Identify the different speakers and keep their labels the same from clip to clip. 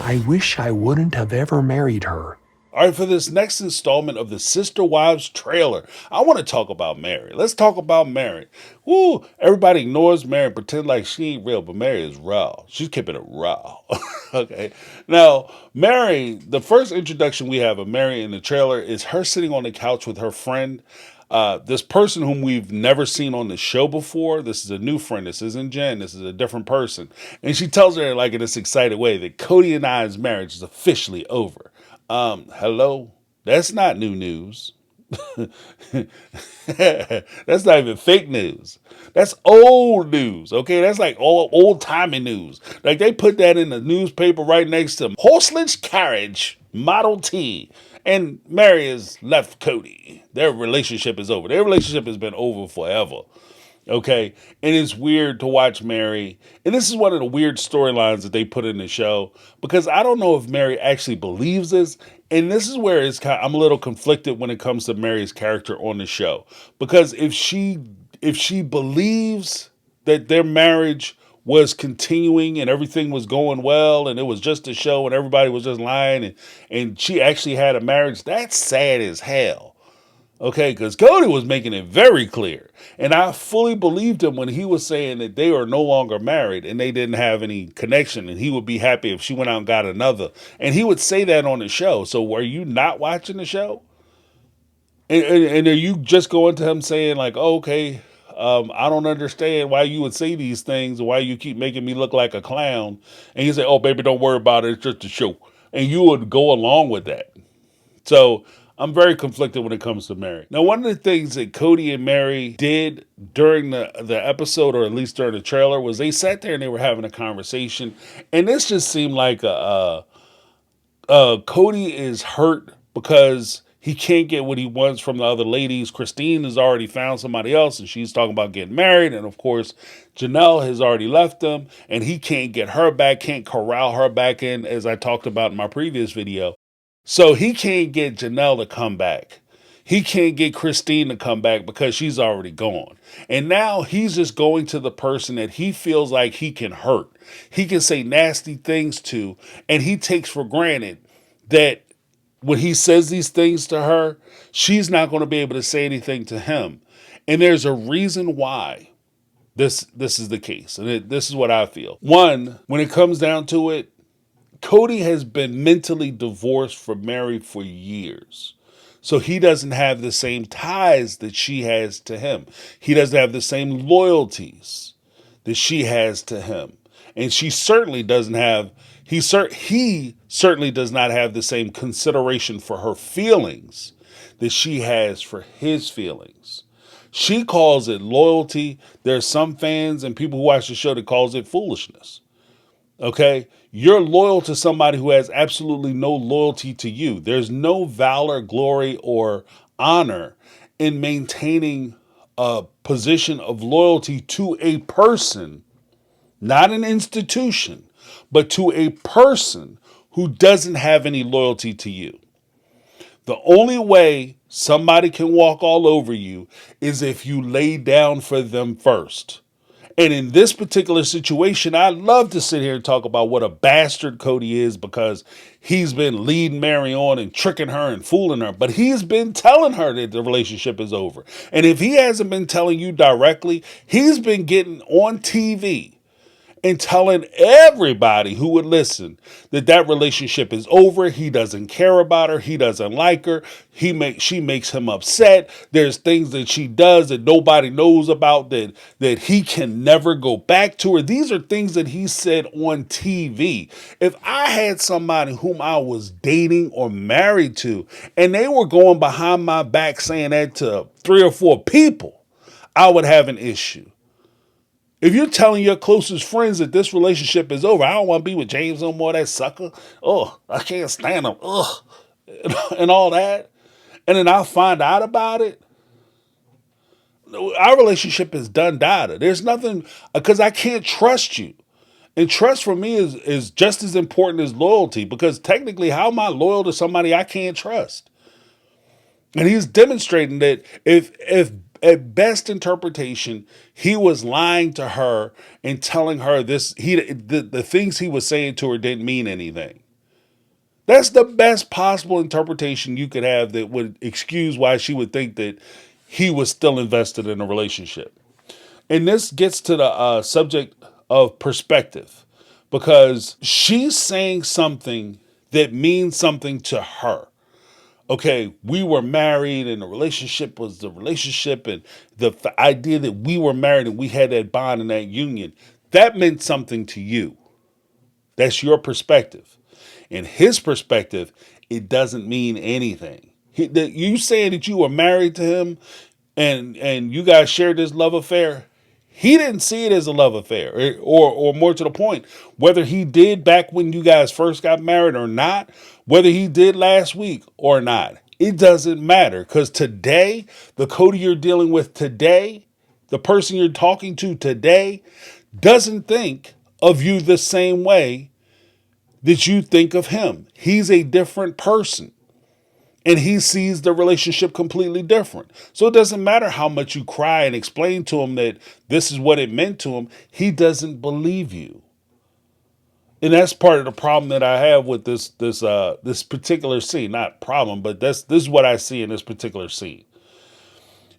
Speaker 1: I wish I wouldn't have ever married her.
Speaker 2: All right, for this next installment of the Sister Wives trailer, I want to talk about Meri. Let's talk about Meri. Woo! Everybody ignores Meri and pretend like she ain't real, but Meri is raw. She's keeping it raw. Okay. Now, Meri, the first introduction we have of Meri in the trailer is her sitting on the couch with her friend. This person whom we've never seen on the show before. This is a new friend. This isn't Jen. This is a different person. And she tells her, like in this excited way, that Kody and I's marriage is officially over. Hello? That's not new news. That's not even fake news. That's old news. Okay, that's like old timey news. Like they put that in the newspaper right next to horseless carriage Model T, and Meri has left Kody. Their relationship is over. Their relationship has been over forever. Okay. And it's weird to watch Meri. And this is one of the weird storylines that they put in the show because I don't know if Meri actually believes this. And this is where I'm a little conflicted when it comes to Meri's character on the show. Because if she believes that their marriage was continuing and everything was going well and it was just a show and everybody was just lying and she actually had a marriage, that's sad as hell. Okay, because Kody was making it very clear. And I fully believed him when he was saying that they are no longer married and they didn't have any connection. And he would be happy if she went out and got another. And he would say that on the show. So were you not watching the show? And are you just going to him saying, like, oh, okay, I don't understand why you would say these things and why you keep making me look like a clown. And you say, oh, baby, don't worry about it. It's just a show. And you would go along with that. So I'm very conflicted when it comes to Meri. Now, one of the things that Kody and Meri did during the episode, or at least during the trailer, was they sat there and they were having a conversation. And this just seemed like Kody is hurt because he can't get what he wants from the other ladies. Christine has already found somebody else and she's talking about getting married. And of course, Janelle has already left him and he can't get her back, can't corral her back in, as I talked about in my previous video. So he can't get Janelle to come back. He can't get Christine to come back because she's already gone. And now he's just going to the person that he feels like he can hurt. He can say nasty things to, and he takes for granted that when he says these things to her, she's not going to be able to say anything to him. And there's a reason why this is the case. And this is what I feel. One, when it comes down to it, Kody has been mentally divorced from Meri for years. So he doesn't have the same ties that she has to him. He doesn't have the same loyalties that she has to him. And she certainly doesn't have, he certainly does not have the same consideration for her feelings that she has for his feelings. She calls it loyalty. There's some fans and people who watch the show that calls it foolishness. Okay? You're loyal to somebody who has absolutely no loyalty to you. There's no valor, glory, or honor in maintaining a position of loyalty to a person, not an institution, but to a person who doesn't have any loyalty to you. The only way somebody can walk all over you is if you lay down for them first. And in this particular situation, I'd love to sit here and talk about what a bastard Kody is because he's been leading Meri on and tricking her and fooling her. But he's been telling her that the relationship is over. And if he hasn't been telling you directly, he's been getting on TV and telling everybody who would listen that that relationship is over. He doesn't care about her. He doesn't like her. She makes him upset. There's things that she does that nobody knows about that he can never go back to her. These are things that he said on TV. If I had somebody whom I was dating or married to and they were going behind my back saying that to 3 or 4 people, I would have an issue. If you're telling your closest friends that this relationship is over, I don't want to be with James no more, that sucker. Oh, I can't stand him. Ugh. And all that. And then I'll find out about it. Our relationship is done data. There's nothing, because I can't trust you. And trust for me is just as important as loyalty, because technically, how am I loyal to somebody I can't trust? And he's demonstrating that if at best interpretation, he was lying to her and telling her this, the things he was saying to her didn't mean anything. That's the best possible interpretation you could have that would excuse why she would think that he was still invested in a relationship. And this gets to the subject of perspective, because she's saying something that means something to her. Okay, we were married and the relationship was the relationship, and the idea that we were married and we had that bond and that union, that meant something to you. That's your perspective. In his perspective, it doesn't mean anything. You saying that you were married to him and you guys shared this love affair, he didn't see it as a love affair, or more to the point, whether he did back when you guys first got married or not, whether he did last week or not, it doesn't matter, because today, the Kody you're dealing with today, the person you're talking to today, doesn't think of you the same way that you think of him. He's a different person. And he sees the relationship completely different. So it doesn't matter how much you cry and explain to him that this is what it meant to him. He doesn't believe you. And that's part of the problem that I have with this particular scene. Not problem, but this is what I see in this particular scene.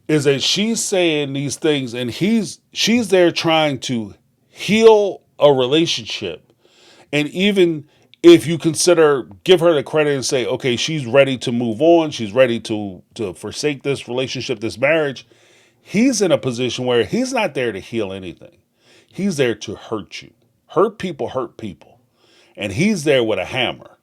Speaker 2: Is that she's saying these things and she's there trying to heal a relationship. And even if you give her the credit and say, okay, she's ready to move on, she's ready to forsake this relationship, this marriage, he's in a position where he's not there to heal anything. He's there to hurt you. Hurt people hurt people. And he's there with a hammer.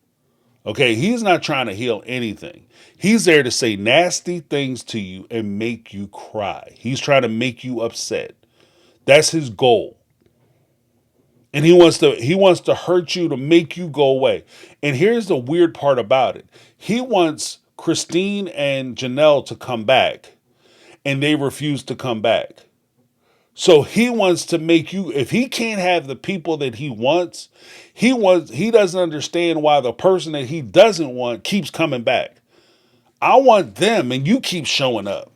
Speaker 2: Okay, he's not trying to heal anything. He's there to say nasty things to you and make you cry. He's trying to make you upset. That's his goal. And he wants to hurt you to make you go away. And here's the weird part about it. He wants Christine and Janelle to come back, and they refuse to come back. So he wants to make you, if he can't have the people that he wants, he doesn't understand why the person that he doesn't want keeps coming back. I want them and you keep showing up.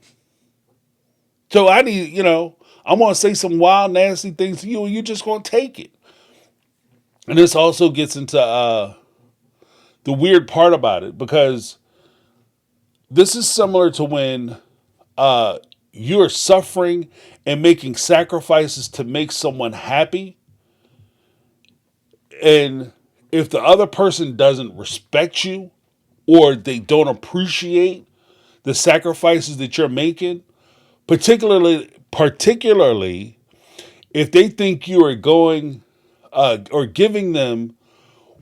Speaker 2: So I need, I'm going to say some wild, nasty things to you and you're just going to take it. And this also gets into the weird part about it, because this is similar to when you're suffering and making sacrifices to make someone happy. And if the other person doesn't respect you or they don't appreciate the sacrifices that you're making, particularly if they think you are going or giving them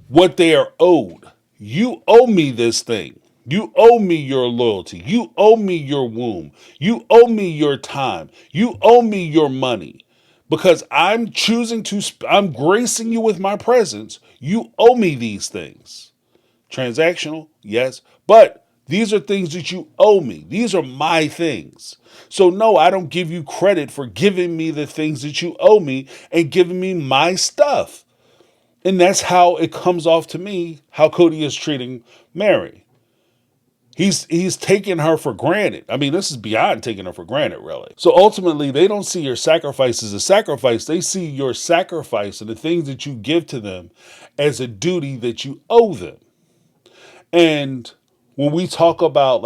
Speaker 2: what they are owed. You owe me this thing. You owe me your loyalty. You owe me your womb. You owe me your time. You owe me your money. Because I'm I'm gracing you with my presence. You owe me these things. Transactional, yes. But these are things that you owe me. These are my things. So no, I don't give you credit for giving me the things that you owe me and giving me my stuff. And that's how it comes off to me, how Kody is treating Meri. He's taking her for granted. I mean, this is beyond taking her for granted, really. So ultimately, they don't see your sacrifice as a sacrifice. They see your sacrifice and the things that you give to them as a duty that you owe them. And when we talk about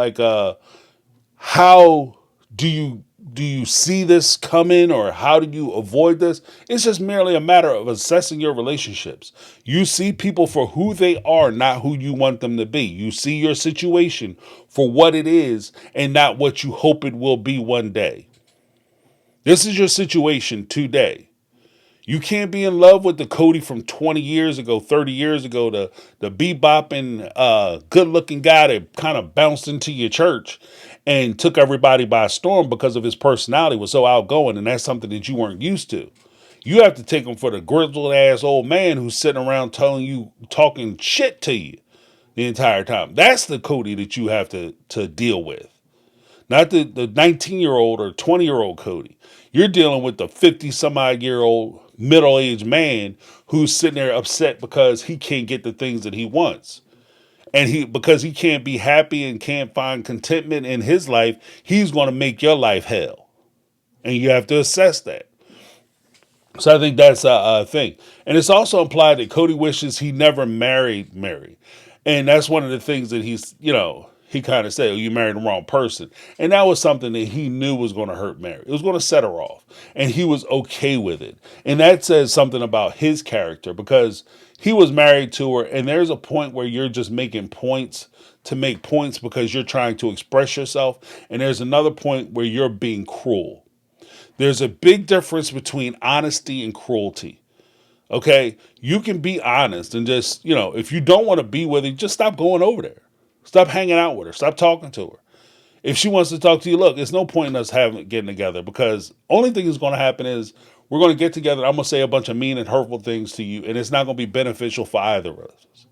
Speaker 2: how do you see this coming, or how do you avoid this? It's just merely a matter of assessing your relationships. You see people for who they are, not who you want them to be. You see your situation for what it is and not what you hope it will be one day. This is your situation today. You can't be in love with the Kody from 20 years ago, 30 years ago, the bebopping, good-looking guy that kind of bounced into your church and took everybody by storm because of his personality, was so outgoing, and that's something that you weren't used to. You have to take him for the grizzled-ass old man who's sitting around talking shit to you the entire time. That's the Kody that you have to deal with. Not the 19-year-old or 20-year-old Kody. You're dealing with the 50-some-odd-year-old middle-aged man who's sitting there upset because he can't get the things that he wants. And because he can't be happy and can't find contentment in his life, he's going to make your life hell. And you have to assess that. So I think that's a thing. And it's also implied that Kody wishes he never married Meri. And that's one of the things that he kind of said, oh, you married the wrong person. And that was something that he knew was going to hurt Meri. It was going to set her off. And he was okay with it. And that says something about his character, because he was married to her. And there's a point where you're just making points to make points because you're trying to express yourself. And there's another point where you're being cruel. There's a big difference between honesty and cruelty. Okay? You can be honest and just, if you don't want to be with her, just stop going over there. Stop hanging out with her. Stop talking to her. If she wants to talk to you, look, there's no point in us getting together, because only thing that's going to happen is we're going to get together. I'm going to say a bunch of mean and hurtful things to you, and it's not going to be beneficial for either of us.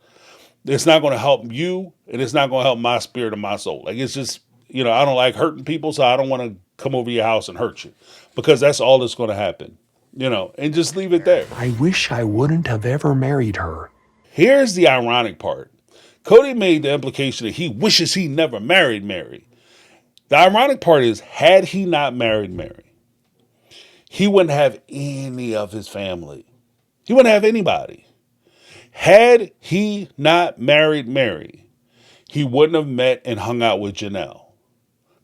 Speaker 2: It's not going to help you, and it's not going to help my spirit and my soul. Like, it's just, I don't like hurting people, so I don't want to come over your house and hurt you, because that's all that's going to happen, and just leave it there.
Speaker 1: I wish I wouldn't have ever married her.
Speaker 2: Here's the ironic part. Kody made the implication that he wishes he never married Meri. The ironic part is, had he not married Meri, he wouldn't have any of his family. He wouldn't have anybody. Had he not married Meri, he wouldn't have met and hung out with Janelle.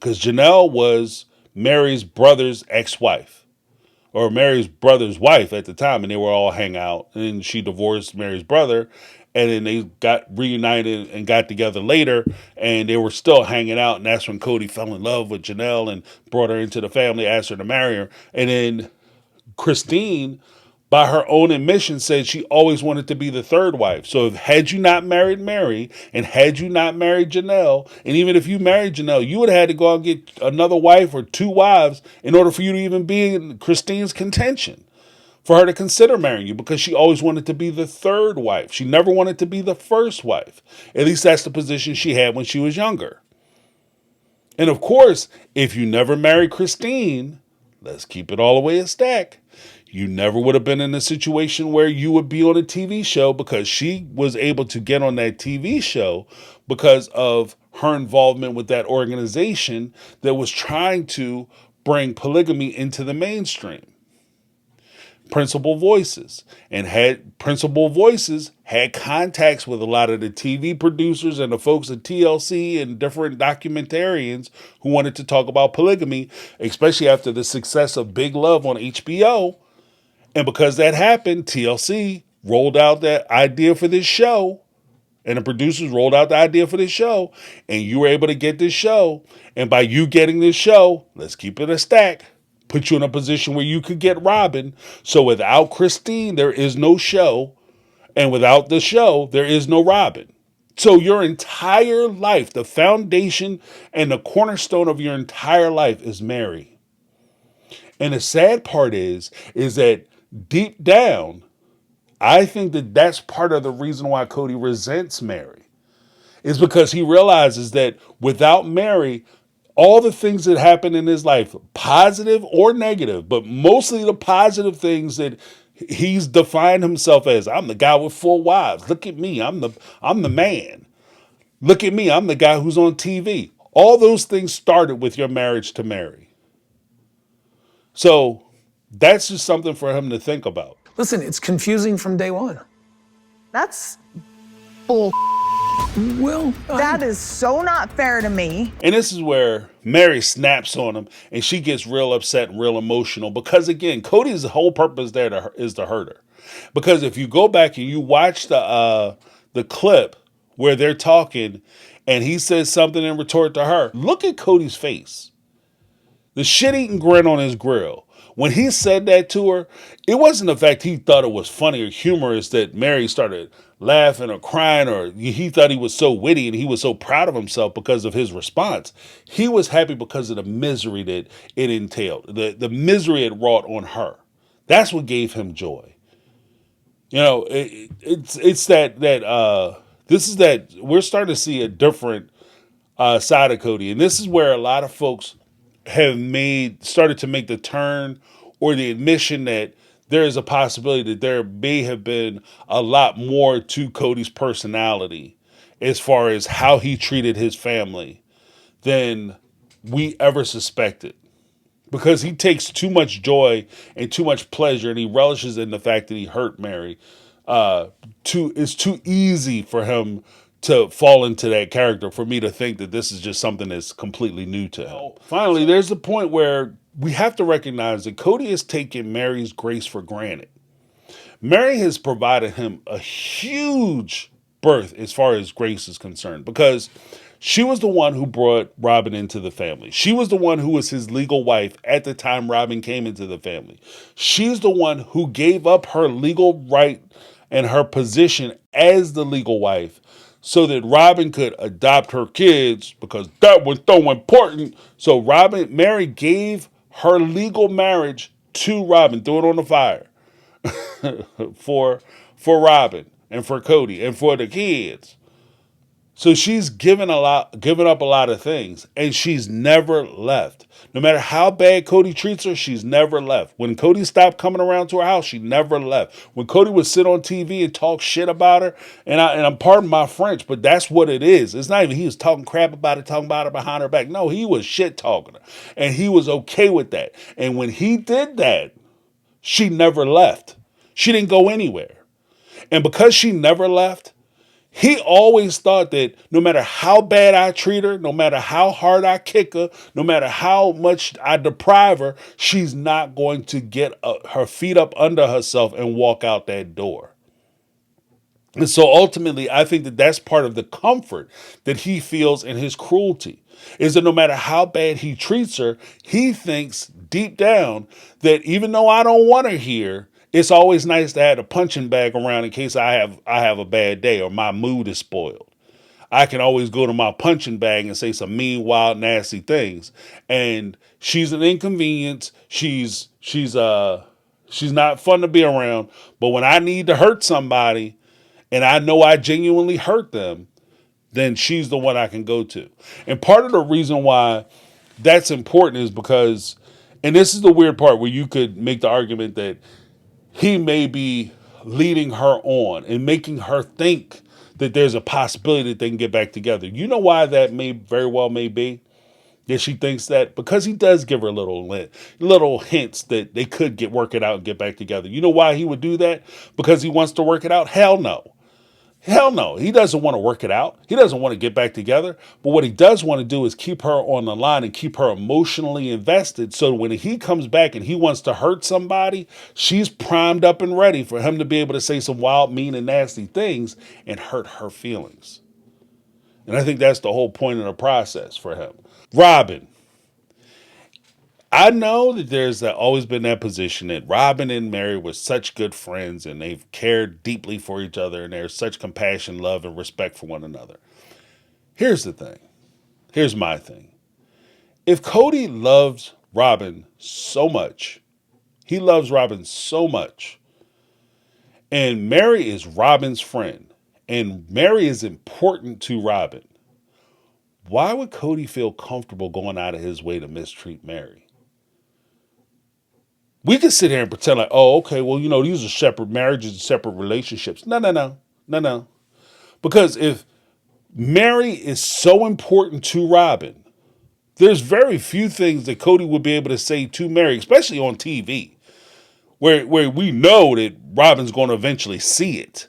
Speaker 2: Because Janelle was Meri's brother's ex-wife, or Meri's brother's wife at the time, and they were all hang out. And she divorced Meri's brother, and then they got reunited and got together later, and they were still hanging out. And that's when Kody fell in love with Janelle and brought her into the family, asked her to marry her. And then Christine, by her own admission, said she always wanted to be the third wife. So had you not married Meri, and had you not married Janelle, and even if you married Janelle, you would have had to go out and get another wife or two wives in order for you to even be in Christine's contention, for her to consider marrying you, because she always wanted to be the third wife. She never wanted to be the first wife. At least that's the position she had when she was younger. And of course, if you never married Christine, let's keep it all the way a stack, you never would have been in a situation where you would be on a TV show, because she was able to get on that TV show because of her involvement with that organization that was trying to bring polygamy into the mainstream. Principal Voices. And Principal Voices had contacts with a lot of the TV producers and the folks at TLC and different documentarians who wanted to talk about polygamy, especially after the success of Big Love on HBO. And because that happened, TLC rolled out that idea for this show, and the producers rolled out the idea for this show, and you were able to get this show. And by you getting this show, let's keep it a stack, put you in a position where you could get Robin. So without Christine, there is no show. And without the show, there is no Robin. So your entire life, the foundation and the cornerstone of your entire life is Meri. And the sad part is that deep down, I think that that's part of the reason why Kody resents Meri, is because he realizes that without Meri, all the things that happen in his life, positive or negative, but mostly the positive things that he's defined himself as. I'm the guy with 4 wives. Look at me. I'm the man. Look at me. I'm the guy who's on TV. All those things started with your marriage to Meri. So that's just something for him to think about.
Speaker 3: Listen, it's confusing from day one.
Speaker 4: That's bull.
Speaker 3: Well,
Speaker 4: That is so not fair to me.
Speaker 2: And this is where Meri snaps on him, and she gets real upset and real emotional, because again, Kody's whole purpose there is to hurt her. Because if you go back and you watch the clip where they're talking, and he says something in retort to her, look at Kody's face. The shit-eating grin on his grill. When he said that to her, it wasn't the fact he thought it was funny or humorous that Meri started laughing or crying, or he thought he was so witty and he was so proud of himself because of his response. He was happy because of the misery that it entailed, the misery it wrought on her. That's what gave him joy. It's that this is that we're starting to see a different side of Kody, and this is where a lot of folks have started to make the turn or the admission that there is a possibility that there may have been a lot more to Kody's personality as far as how he treated his family than we ever suspected. Because he takes too much joy and too much pleasure, and he relishes in the fact that he hurt Meri. It's too easy for him to fall into that character for me to think that this is just something that's completely new to him. Finally, there's a point where we have to recognize that Kody has taken Meri's grace for granted. Meri has provided him a huge berth as far as grace is concerned, because she was the one who brought Robin into the family. She was the one who was his legal wife at the time Robin came into the family. She's the one who gave up her legal right and her position as the legal wife so that Robin could adopt her kids, because that was so important. So Meri gave her legal marriage to Robin, threw it on the fire for Robin and for Kody and for the kids. So she's given up a lot of things, and she's never left. No matter how bad Kody treats her, she's never left. When Kody stopped coming around to her house, she never left. When Kody would sit on TV and talk shit about her, and I'm pardon my French, but that's what it is. It's not even he was talking crap about it, talking about her behind her back. No, he was shit talking her, and he was okay with that. And when he did that, she never left. She didn't go anywhere. And because she never left, he always thought that no matter how bad I treat her, no matter how hard I kick her, no matter how much I deprive her, she's not going to get her feet up under herself and walk out that door. And so ultimately, I think that that's part of the comfort that he feels in his cruelty, is that no matter how bad he treats her, he thinks deep down that even though I don't want her here, it's always nice to have a punching bag around in case I have a bad day or my mood is spoiled. I can always go to my punching bag and say some mean, wild, nasty things. And she's an inconvenience. She's not fun to be around. But when I need to hurt somebody and I know I genuinely hurt them, then she's the one I can go to. And part of the reason why that's important is because, and this is the weird part where you could make the argument that he may be leading her on and making her think that there's a possibility that they can get back together. You know why that very well may be? That she thinks that? Because he does give her little hints that they could work it out and get back together. You know why he would do that? Because he wants to work it out? Hell no. Hell no. He doesn't want to work it out. He doesn't want to get back together. But what he does want to do is keep her on the line and keep her emotionally invested. So when he comes back and he wants to hurt somebody, she's primed up and ready for him to be able to say some wild, mean, and nasty things and hurt her feelings. And I think that's the whole point of the process for him. Robin. I know that there's always been that position that Robin and Meri were such good friends and they've cared deeply for each other and there's such compassion, love, and respect for one another. Here's the thing. Here's my thing. If Kody loves Robin so much, he loves Robin so much, and Meri is Robin's friend, and Meri is important to Robin, why would Kody feel comfortable going out of his way to mistreat Meri? We can sit here and pretend like, oh, okay, well, these are separate marriages and separate relationships. No. Because if Meri is so important to Robin, there's very few things that Kody would be able to say to Meri, especially on TV, where we know that Robin's going to eventually see it.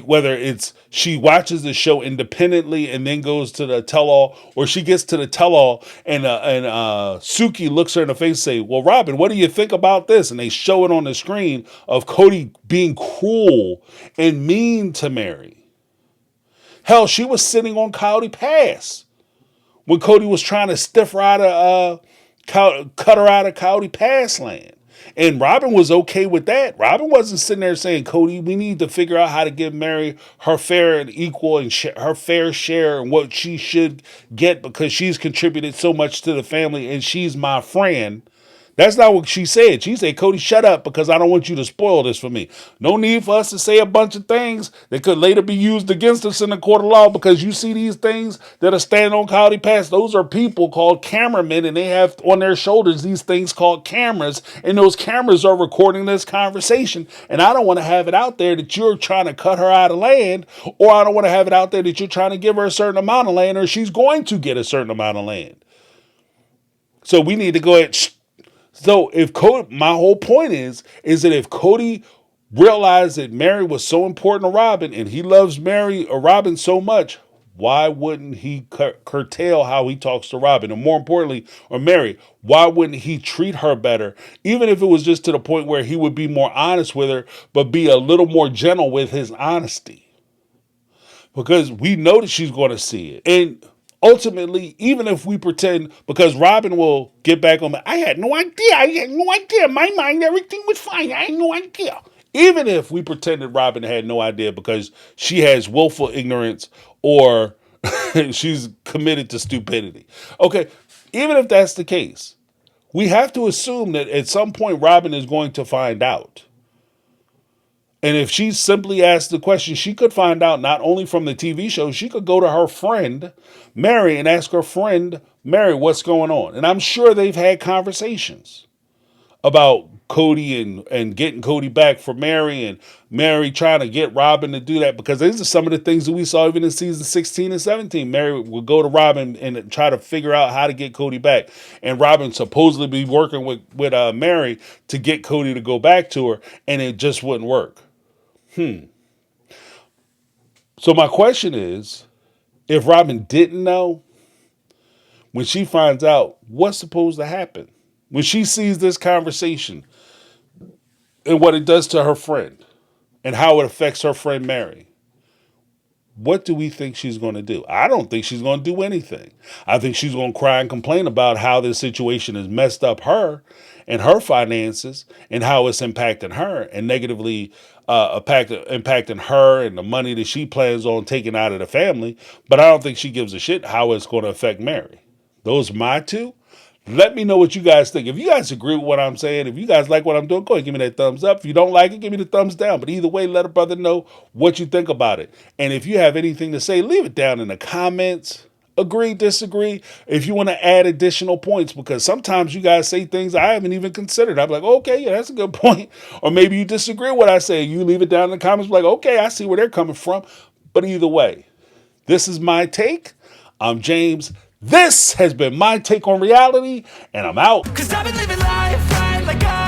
Speaker 2: Whether it's she watches the show independently and then goes to the tell-all, or she gets to the tell-all and Suki looks her in the face and say, well, Robin, what do you think about this? And they show it on the screen of Kody being cruel and mean to Meri. Hell, she was sitting on Kody Pass when Kody was trying to stiff her out of cut her out of Kody Pass land. And Robin was okay with that. Robin wasn't sitting there saying, Kody, we need to figure out how to give Meri her fair and equal and her fair share and what she should get because she's contributed so much to the family and she's my friend. That's not what she said. She said, Kody, shut up because I don't want you to spoil this for me. No need for us to say a bunch of things that could later be used against us in the court of law because you see these things that are standing on Kody Pass. Those are people called cameramen and they have on their shoulders these things called cameras, and those cameras are recording this conversation. And I don't want to have it out there that you're trying to cut her out of land, or I don't want to have it out there that you're trying to give her a certain amount of land or she's going to get a certain amount of land. So we need to go ahead. So if Kody, my whole point is that if Kody realized that Meri was so important to Robin and he loves Meri or Robin so much, why wouldn't he curtail how he talks to Robin? And more importantly, or Meri, why wouldn't he treat her better? Even if it was just to the point where he would be more honest with her, but be a little more gentle with his honesty. Because we know that she's going to see it. And ultimately, even if we pretend, because Robin will get back on, I had no idea. In my mind, everything was fine. I had no idea. Even if we pretended Robin had no idea because she has willful ignorance or she's committed to stupidity. Okay, even if that's the case, we have to assume that at some point Robin is going to find out. And if she simply asked the question, she could find out not only from the TV show, she could go to her friend, Meri, and ask her friend, Meri, what's going on? And I'm sure they've had conversations about Kody and getting Kody back for Meri, and Meri trying to get Robin to do that, because these are some of the things that we saw even in season 16 and 17. Meri would go to Robin and try to figure out how to get Kody back. And Robin supposedly be working with Meri to get Kody to go back to her, and it just wouldn't work. So my question is, if Robin didn't know, when she finds out, what's supposed to happen? When she sees this conversation and what it does to her friend and how it affects her friend Meri, what do we think she's going to do? I don't think she's going to do anything. I think she's going to cry and complain about how this situation has messed up her and her finances and how it's impacting her and negatively impacting her and the money that she plans on taking out of the family. But I don't think she gives a shit how it's going to affect Meri. Those are my two. Let me know what you guys think. If you guys agree with what I'm saying, if you guys like what I'm doing, go ahead and give me that thumbs up. If you don't like it, give me the thumbs down. But either way, let a brother know what you think about it. And if you have anything to say, leave it down in the comments. Agree, disagree. If you want to add additional points, because sometimes you guys say things I haven't even considered. I'm like, okay, yeah, that's a good point. Or maybe you disagree with what I say. You leave it down in the comments, like, okay, I see where they're coming from. But either way, this is my take. I'm James. This has been My Take on Reality, and I'm out.
Speaker 5: 'Cause I've been living life right like I